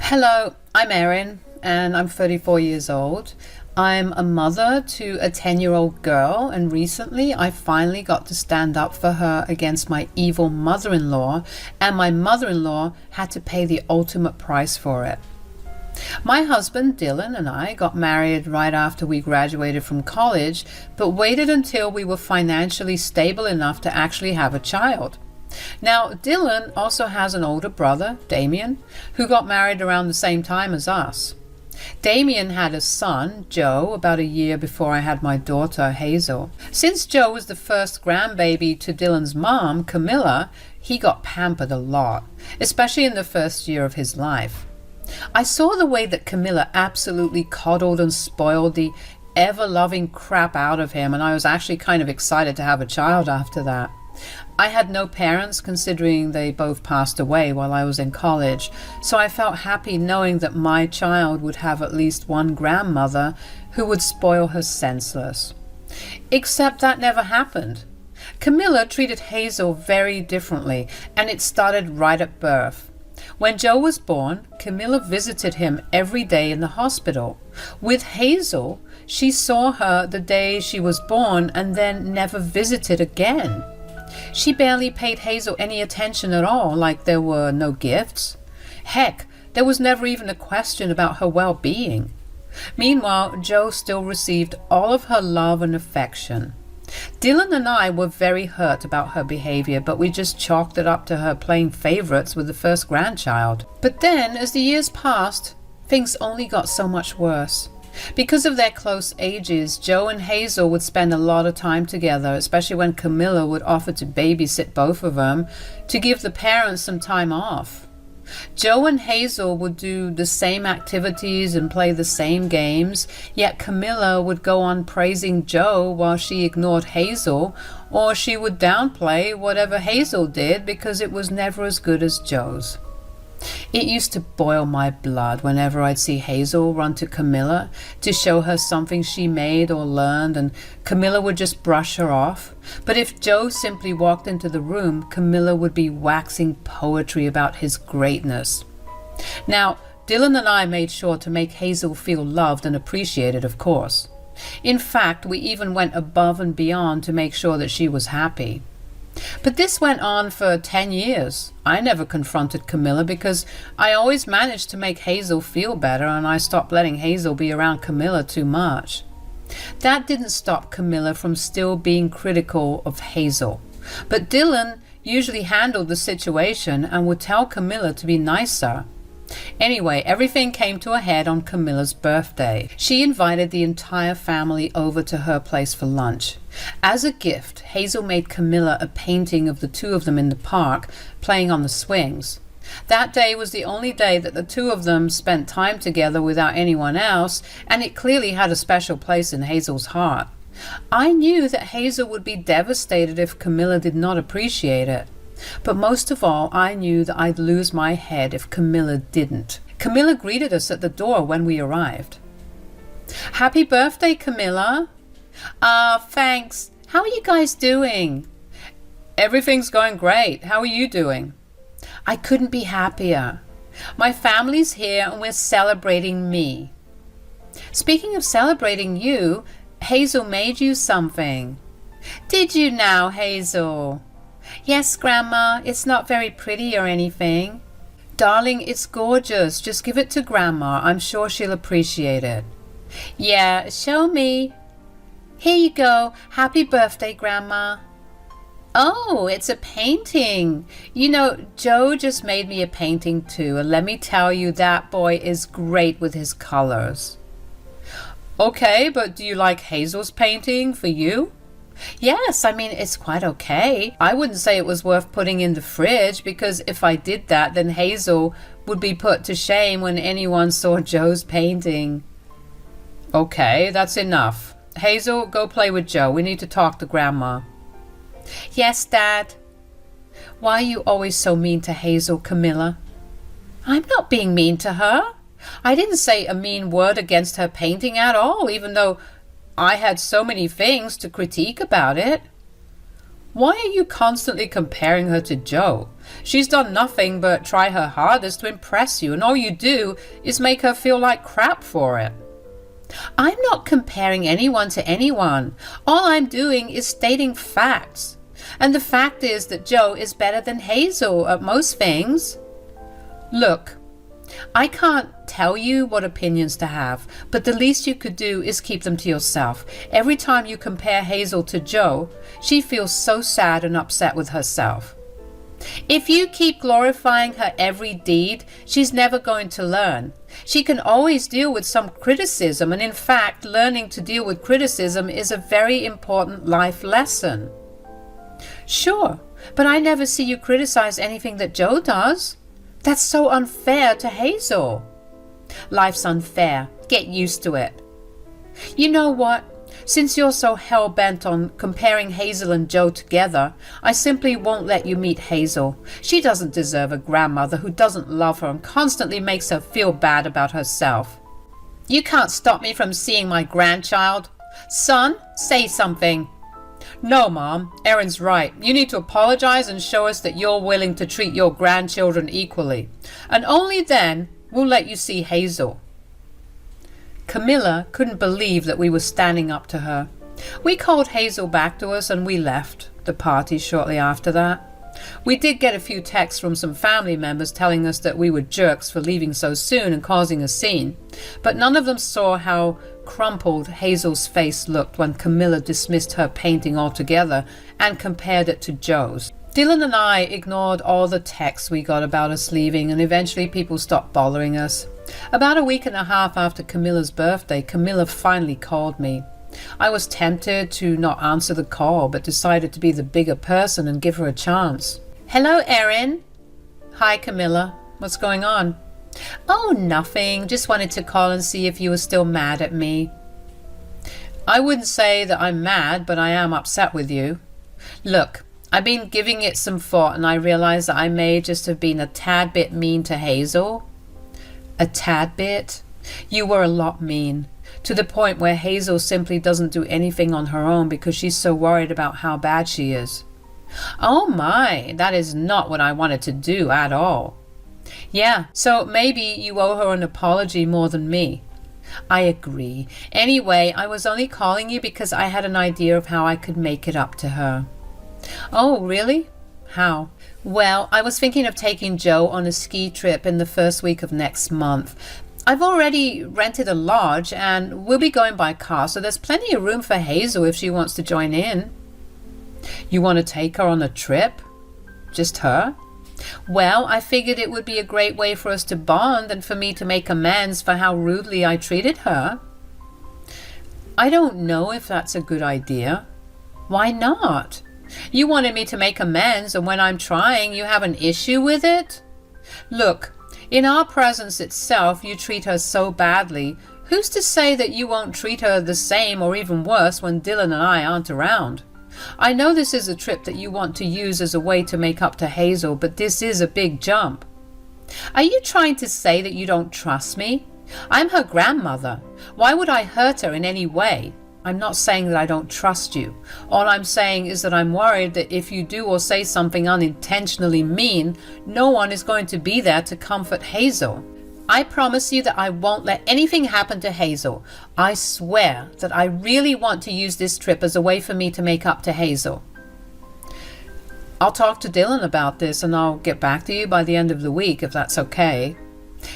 Hello, I'm Erin and I'm 34 years old. I'm a mother to a 10-year-old girl, and recently I finally got to stand up for her against my evil mother-in-law, and my mother-in-law had to pay the ultimate price for it. My husband Dylan and I got married right after we graduated from college, but waited until we were financially stable enough to actually have a child. Now, Dylan also has an older brother, Damien, who got married around the same time as us. Damien had a son, Joe, about a year before I had my daughter, Hazel. Since Joe was the first grandbaby to Dylan's mom, Camilla, he got pampered a lot, especially in the first year of his life. I saw the way that Camilla absolutely coddled and spoiled the ever-loving crap out of him, and I was actually kind of excited to have a child after that. I had no parents, considering they both passed away while I was in college, so I felt happy knowing that my child would have at least one grandmother who would spoil her senseless. Except that never happened. Camilla treated Hazel very differently, and it started right at birth. When Joe was born, Camilla visited him every day in the hospital. With Hazel, she saw her the day she was born and then never visited again. She barely paid Hazel any attention at all, like there were no gifts. Heck, there was never even a question about her well-being. Meanwhile, Joe still received all of her love and affection. Dylan and I were very hurt about her behavior, but we just chalked it up to her playing favorites with the first grandchild. But then, as the years passed, things only got so much worse. Because of their close ages, Joe and Hazel would spend a lot of time together, especially when Camilla would offer to babysit both of them to give the parents some time off. Joe and Hazel would do the same activities and play the same games, yet Camilla would go on praising Joe while she ignored Hazel, or she would downplay whatever Hazel did because it was never as good as Joe's. It used to boil my blood whenever I'd see Hazel run to Camilla to show her something she made or learned, and Camilla would just brush her off. But if Joe simply walked into the room, Camilla would be waxing poetry about his greatness. Now, Dylan and I made sure to make Hazel feel loved and appreciated, of course. In fact, we even went above and beyond to make sure that she was happy. But this went on for 10 years. I never confronted Camilla because I always managed to make Hazel feel better, and I stopped letting Hazel be around Camilla too much. That didn't stop Camilla from still being critical of Hazel. But Dylan usually handled the situation and would tell Camilla to be nicer. Anyway, everything came to a head on Camilla's birthday. She invited the entire family over to her place for lunch. As a gift, Hazel made Camilla a painting of the two of them in the park, playing on the swings. That day was the only day that the two of them spent time together without anyone else, and it clearly had a special place in Hazel's heart. I knew that Hazel would be devastated if Camilla did not appreciate it. But most of all, I knew that I'd lose my head if Camilla didn't. Camilla greeted us at the door when we arrived. "Happy birthday, Camilla." Thanks. How are you guys doing?" "Everything's going great. How are you doing?" "I couldn't be happier. My family's here and we're celebrating me." "Speaking of celebrating you, Hazel made you something." "Did you now, Hazel?" "Yes, Grandma. It's not very pretty or anything." "Darling, it's gorgeous. Just give it to Grandma. I'm sure she'll appreciate it." "Yeah, show me." "Here you go. Happy birthday, Grandma." "Oh, it's a painting. You know, Joe just made me a painting too, and let me tell you, that boy is great with his colors." "Okay, but do you like Hazel's painting for you?" "Yes, I mean, it's quite okay. I wouldn't say it was worth putting in the fridge, because if I did that, then Hazel would be put to shame when anyone saw Joe's painting." "Okay, that's enough. Hazel, go play with Joe. We need to talk to Grandma." "Yes, Dad." "Why are you always so mean to Hazel, Camilla?" "I'm not being mean to her. I didn't say a mean word against her painting at all, even though I had so many things to critique about it." Why are you constantly comparing her to Joe? She's done nothing but try her hardest to impress you, and all you do is make her feel like crap for it. I'm not comparing anyone to anyone. All I'm doing is stating facts. And the fact is that Joe is better than Hazel at most things. Look, I can't tell you what opinions to have, but the least you could do is keep them to yourself. Every time you compare Hazel to Joe, she feels so sad and upset with herself. If you keep glorifying her every deed, she's never going to learn. She can always deal with some criticism, and in fact, learning to deal with criticism is a very important life lesson. Sure, but I never see you criticize anything that Joe does. That's so unfair to Hazel. Life's unfair. Get used to it. You know what? Since you're so hell-bent on comparing Hazel and Joe together, I simply won't let you meet Hazel. She doesn't deserve a grandmother who doesn't love her and constantly makes her feel bad about herself. You can't stop me from seeing my grandchild. Son, say something. No, Mom, Erin's right. You need to apologize and show us that you're willing to treat your grandchildren equally. And only then we'll let you see Hazel. Camilla couldn't believe that we were standing up to her. We called Hazel back to us and we left the party shortly after that. We did get a few texts from some family members telling us that we were jerks for leaving so soon and causing a scene, but none of them saw how crumpled Hazel's face looked when Camilla dismissed her painting altogether and compared it to Joe's. Dylan and I ignored all the texts we got about us leaving, and eventually people stopped bothering us. About a week and a half after Camilla's birthday, Camilla finally called me. I was tempted to not answer the call, but decided to be the bigger person and give her a chance. Hello, Erin. Hi, Camilla. What's going on? Oh, nothing. Just wanted to call and see if you were still mad at me. I wouldn't say that I'm mad, but I am upset with you. Look, I've been giving it some thought and I realize that I may just have been a tad bit mean to Hazel. A tad bit? You were a lot mean. To the point where Hazel simply doesn't do anything on her own because she's so worried about how bad she is. Oh my, that is not what I wanted to do at all. Yeah, so maybe you owe her an apology more than me. I agree. Anyway, I was only calling you because I had an idea of how I could make it up to her. Oh, really? How? Well, I was thinking of taking Joe on a ski trip in the first week of next month. I've already rented a lodge and we'll be going by car, so there's plenty of room for Hazel if she wants to join in. You want to take her on a trip? Just her? Well, I figured it would be a great way for us to bond and for me to make amends for how rudely I treated her. I don't know if that's a good idea. Why not? You wanted me to make amends, and when I'm trying, you have an issue with it? Look, in our presence itself, you treat her so badly. Who's to say that you won't treat her the same or even worse when Dylan and I aren't around? I know this is a trip that you want to use as a way to make up to Hazel, but this is a big jump. Are you trying to say that you don't trust me? I'm her grandmother. Why would I hurt her in any way? I'm not saying that I don't trust you. All I'm saying is that I'm worried that if you do or say something unintentionally mean, no one is going to be there to comfort Hazel. I promise you that I won't let anything happen to Hazel. I swear that I really want to use this trip as a way for me to make up to Hazel. I'll talk to Dylan about this and I'll get back to you by the end of the week if that's okay.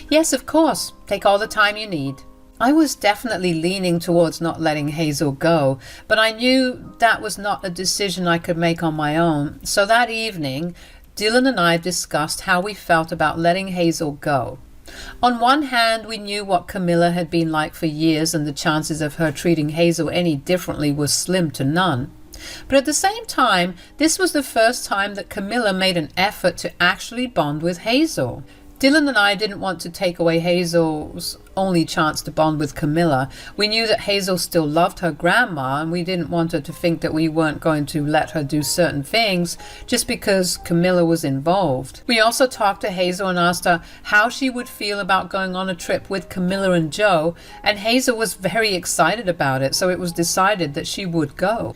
Yes, of course. Take all the time you need. I was definitely leaning towards not letting Hazel go, but I knew that was not a decision I could make on my own. So that evening, Dylan and I discussed how we felt about letting Hazel go. On one hand, we knew what Camilla had been like for years, and the chances of her treating Hazel any differently was slim to none. But at the same time, this was the first time that Camilla made an effort to actually bond with Hazel. Dylan and I didn't want to take away Hazel's only chance to bond with Camilla. We knew that Hazel still loved her grandma, and we didn't want her to think that we weren't going to let her do certain things just because Camilla was involved. We also talked to Hazel and asked her how she would feel about going on a trip with Camilla and Joe, and Hazel was very excited about it, so it was decided that she would go.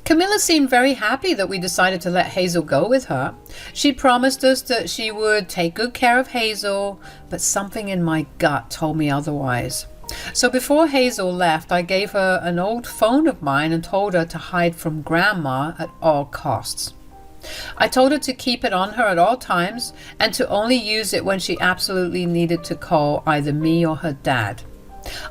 Camilla seemed very happy that we decided to let Hazel go with her. She promised us that she would take good care of Hazel, but something in my gut told me otherwise. So before Hazel left, I gave her an old phone of mine and told her to hide from Grandma at all costs. I told her to keep it on her at all times and to only use it when she absolutely needed to call either me or her dad.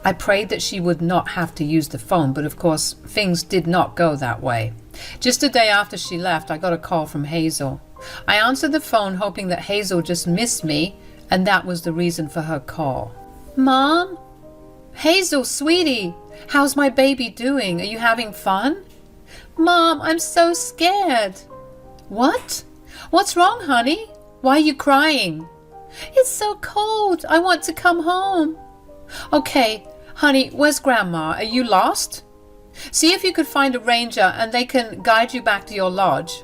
I prayed that she would not have to use the phone, but of course things did not go that way. Just a day after she left, I got a call from Hazel. I answered the phone hoping that Hazel just missed me, and that was the reason for her call. Mom? Hazel, sweetie, how's my baby doing? Are you having fun? Mom, I'm so scared. What? What's wrong, honey? Why are you crying? It's so cold. I want to come home. Okay, honey, where's Grandma? Are you lost? See if you could find a ranger and they can guide you back to your lodge.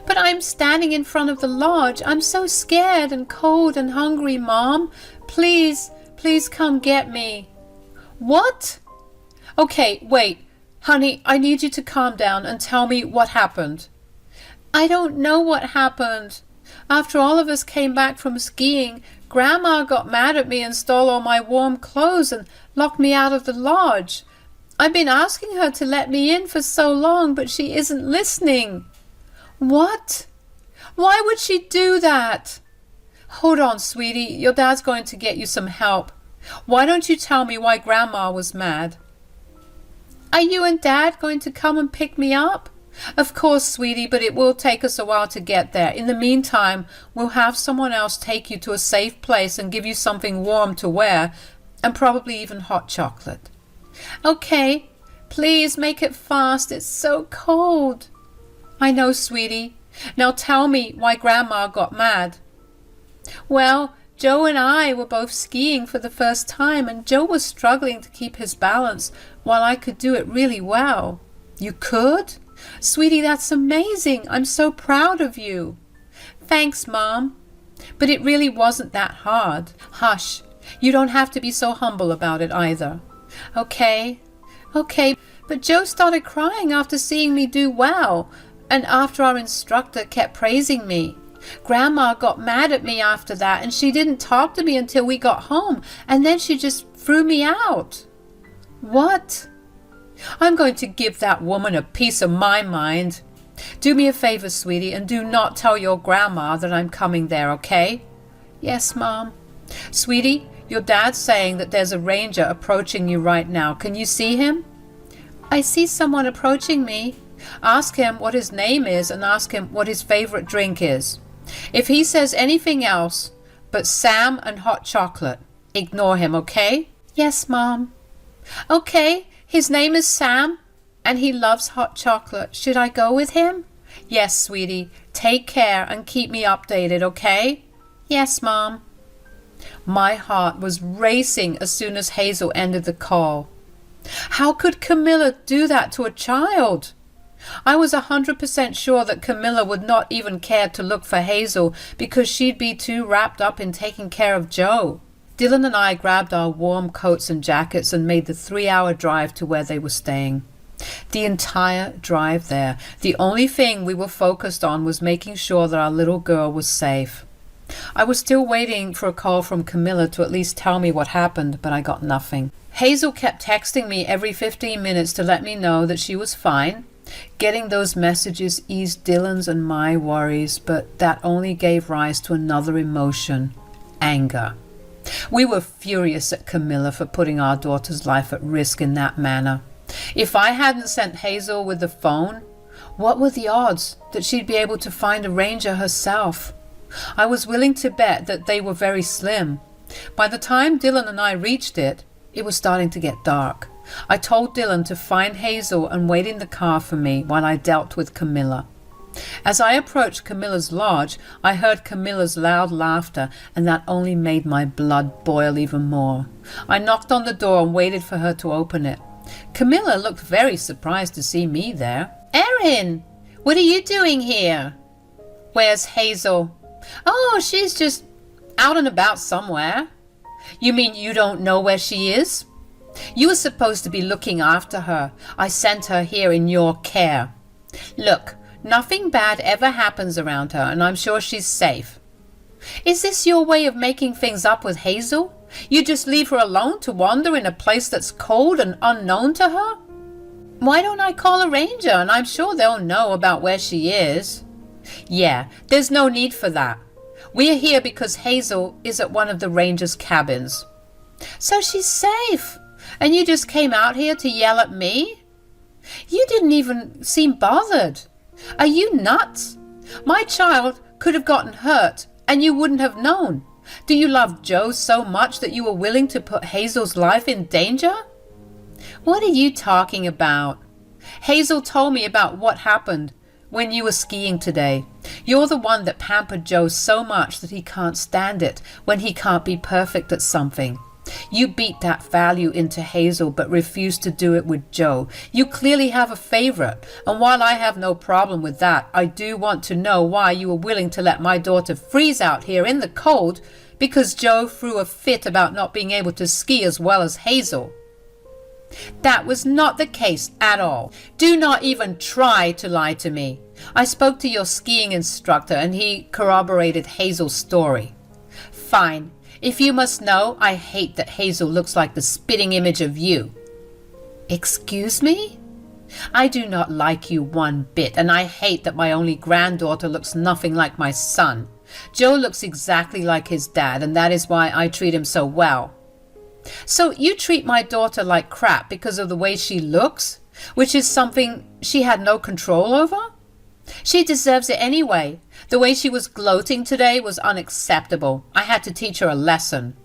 But I'm standing in front of the lodge. I'm so scared and cold and hungry, Mom. Please, please come get me. What? Okay, wait. Honey, I need you to calm down and tell me what happened. I don't know what happened. After all of us came back from skiing, Grandma got mad at me and stole all my warm clothes and locked me out of the lodge. I've been asking her to let me in for so long, but she isn't listening. What? Why would she do that? Hold on, sweetie. Your dad's going to get you some help. Why don't you tell me why Grandma was mad? Are you and Dad going to come and pick me up? Of course, sweetie, but it will take us a while to get there. In the meantime, we'll have someone else take you to a safe place and give you something warm to wear, and probably even hot chocolate. Okay, please make it fast. It's so cold. I know, sweetie. Now tell me why Grandma got mad. Well, Joe and I were both skiing for the first time, and Joe was struggling to keep his balance while I could do it really well. You could? Sweetie, that's amazing. I'm so proud of you. Thanks, Mom. But it really wasn't that hard. Hush. You don't have to be so humble about it either. Okay. But Joe started crying after seeing me do well, and after our instructor kept praising me. Grandma got mad at me after that, and she didn't talk to me until we got home, and then she just threw me out. What? I'm going to give that woman a piece of my mind. Do me a favor, sweetie, and do not tell your grandma that I'm coming there, okay? Yes, Mom. Sweetie, your dad's saying that there's a ranger approaching you right now. Can you see him? I see someone approaching me. Ask him what his name is and ask him what his favorite drink is. If he says anything else but Sam and hot chocolate, ignore him, okay? Yes, Mom. Okay. His name is Sam, and he loves hot chocolate. Should I go with him? Yes, sweetie. Take care and keep me updated, okay? Yes, Mom. My heart was racing as soon as Hazel ended the call. How could Camilla do that to a child? I was 100% sure that Camilla would not even care to look for Hazel because she'd be too wrapped up in taking care of Joe. Dylan and I grabbed our warm coats and jackets and made the 3-hour drive to where they were staying. The entire drive there, the only thing we were focused on was making sure that our little girl was safe. I was still waiting for a call from Camilla to at least tell me what happened, but I got nothing. Hazel kept texting me every 15 minutes to let me know that she was fine. Getting those messages eased Dylan's and my worries, but that only gave rise to another emotion, anger. We were furious at Camilla for putting our daughter's life at risk in that manner. If I hadn't sent Hazel with the phone, what were the odds that she'd be able to find a ranger herself? I was willing to bet that they were very slim. By the time Dylan and I reached it, it was starting to get dark. I told Dylan to find Hazel and wait in the car for me while I dealt with Camilla. As I approached Camilla's lodge, I heard Camilla's loud laughter, and that only made my blood boil even more. I knocked on the door and waited for her to open it. Camilla looked very surprised to see me there. Erin, what are you doing here? Where's Hazel? Oh, she's just out and about somewhere. You mean you don't know where she is? You were supposed to be looking after her. I sent her here in your care. Look, nothing bad ever happens around her, and I'm sure she's safe. Is this your way of making things up with Hazel? You just leave her alone to wander in a place that's cold and unknown to her? Why don't I call a ranger, and I'm sure they'll know about where she is. Yeah, there's no need for that. We're here because Hazel is at one of the rangers' cabins. So she's safe, and you just came out here to yell at me? You didn't even seem bothered. Are you nuts? My child could have gotten hurt, and you wouldn't have known. Do you love Joe so much that you were willing to put Hazel's life in danger? What are you talking about? Hazel told me about what happened when you were skiing today. You're the one that pampered Joe so much that he can't stand it when he can't be perfect at something. You beat that value into Hazel but refused to do it with Joe. You clearly have a favorite, and while I have no problem with that, I do want to know why you were willing to let my daughter freeze out here in the cold because Joe threw a fit about not being able to ski as well as Hazel. That was not the case at all. Do not even try to lie to me. I spoke to your skiing instructor and he corroborated Hazel's story. Fine. If you must know, I hate that Hazel looks like the spitting image of you. Excuse me? I do not like you one bit, and I hate that my only granddaughter looks nothing like my son. Joe looks exactly like his dad, and that is why I treat him so well. So you treat my daughter like crap because of the way she looks, which is something she had no control over? She deserves it anyway. The way she was gloating today was unacceptable. I had to teach her a lesson.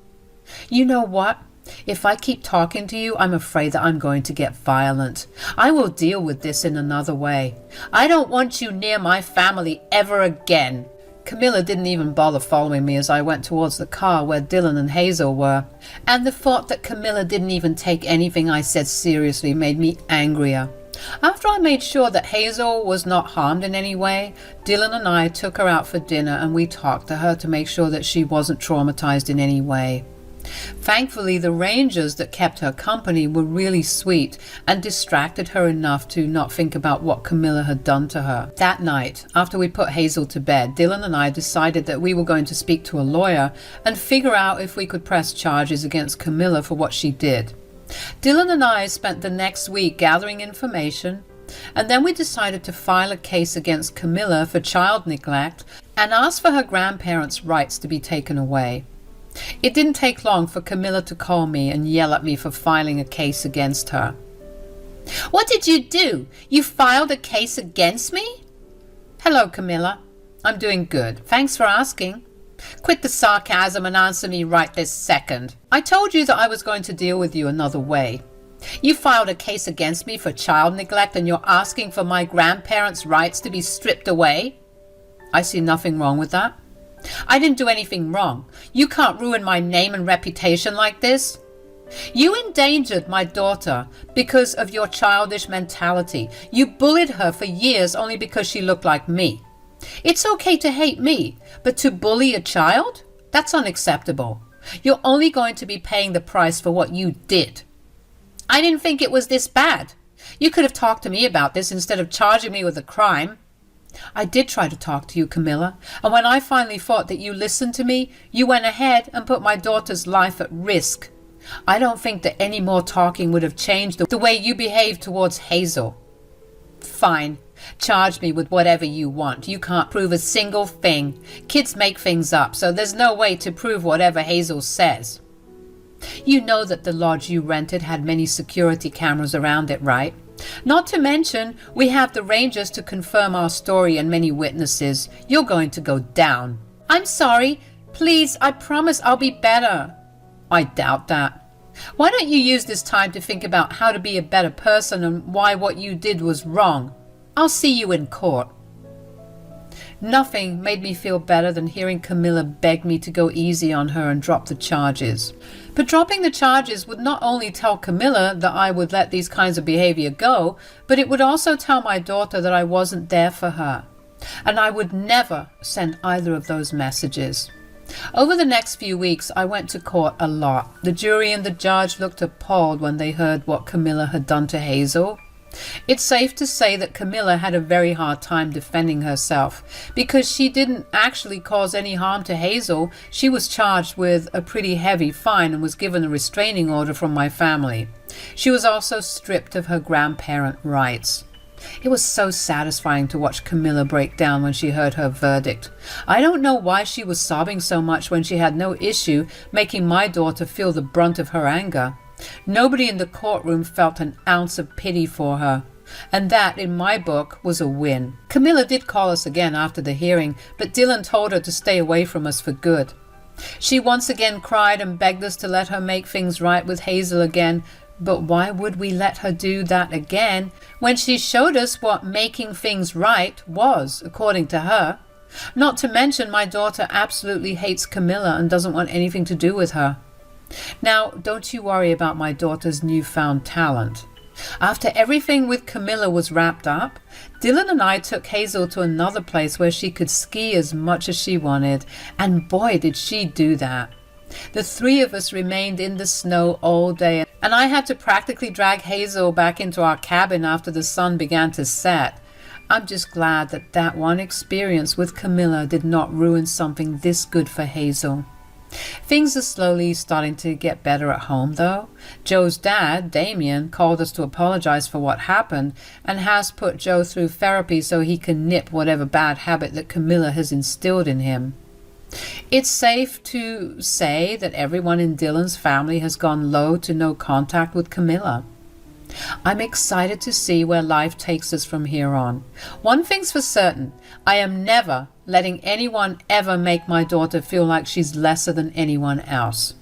You know what? If I keep talking to you, I'm afraid that I'm going to get violent. I will deal with this in another way. I don't want you near my family ever again. Camilla didn't even bother following me as I went towards the car where Dylan and Hazel were, and the thought that Camilla didn't even take anything I said seriously made me angrier. After I made sure that Hazel was not harmed in any way, Dylan and I took her out for dinner and we talked to her to make sure that she wasn't traumatized in any way. Thankfully, the rangers that kept her company were really sweet and distracted her enough to not think about what Camilla had done to her. That night, after we put Hazel to bed, Dylan and I decided that we were going to speak to a lawyer and figure out if we could press charges against Camilla for what she did. Dylan and I spent the next week gathering information, and then we decided to file a case against Camilla for child neglect and ask for her grandparents' rights to be taken away. It didn't take long for Camilla to call me and yell at me for filing a case against her. What did you do? You filed a case against me? Hello, Camilla. I'm doing good. Thanks for asking. Quit the sarcasm and answer me right this second. I told you that I was going to deal with you another way. You filed a case against me for child neglect and you're asking for my grandparents' rights to be stripped away? I see nothing wrong with that. I didn't do anything wrong. You can't ruin my name and reputation like this. You endangered my daughter because of your childish mentality. You bullied her for years only because she looked like me. It's okay to hate me, but to bully a child? That's unacceptable. You're only going to be paying the price for what you did. I didn't think it was this bad. You could have talked to me about this instead of charging me with a crime. I did try to talk to you, Camilla, and when I finally thought that you listened to me, you went ahead and put my daughter's life at risk. I don't think that any more talking would have changed the way you behaved towards Hazel. Fine. Charge me with whatever you want. You can't prove a single thing. Kids make things up, so there's no way to prove whatever Hazel says. You know that the lodge you rented had many security cameras around it, right? Not to mention, we have the rangers to confirm our story and many witnesses. You're going to go down. I'm sorry. Please, I promise I'll be better. I doubt that. Why don't you use this time to think about how to be a better person and why what you did was wrong? I'll see you in court. Nothing made me feel better than hearing Camilla beg me to go easy on her and drop the charges. But dropping the charges would not only tell Camilla that I would let these kinds of behavior go, but it would also tell my daughter that I wasn't there for her. And I would never send either of those messages. Over the next few weeks, I went to court a lot. The jury and the judge looked appalled when they heard what Camilla had done to Hazel. It's safe to say that Camilla had a very hard time defending herself because she didn't actually cause any harm to Hazel. She was charged with a pretty heavy fine and was given a restraining order from my family. She was also stripped of her grandparent rights. It was so satisfying to watch Camilla break down when she heard her verdict. I don't know why she was sobbing so much when she had no issue making my daughter feel the brunt of her anger. Nobody in the courtroom felt an ounce of pity for her, and that, in my book, was a win. Camilla did call us again after the hearing, but Dylan told her to stay away from us for good. She once again cried and begged us to let her make things right with Hazel again, but why would we let her do that again when she showed us what making things right was, according to her? Not to mention my daughter absolutely hates Camilla and doesn't want anything to do with her. Now, don't you worry about my daughter's newfound talent. After everything with Camilla was wrapped up, Dylan and I took Hazel to another place where she could ski as much as she wanted, and boy did she do that. The three of us remained in the snow all day, and I had to practically drag Hazel back into our cabin after the sun began to set. I'm just glad that that one experience with Camilla did not ruin something this good for Hazel. Things are slowly starting to get better at home, though. Joe's dad, Damien, called us to apologize for what happened and has put Joe through therapy so he can nip whatever bad habit that Camilla has instilled in him. It's safe to say that everyone in Dylan's family has gone low to no contact with Camilla. I'm excited to see where life takes us from here on. One thing's for certain, I am never letting anyone ever make my daughter feel like she's lesser than anyone else.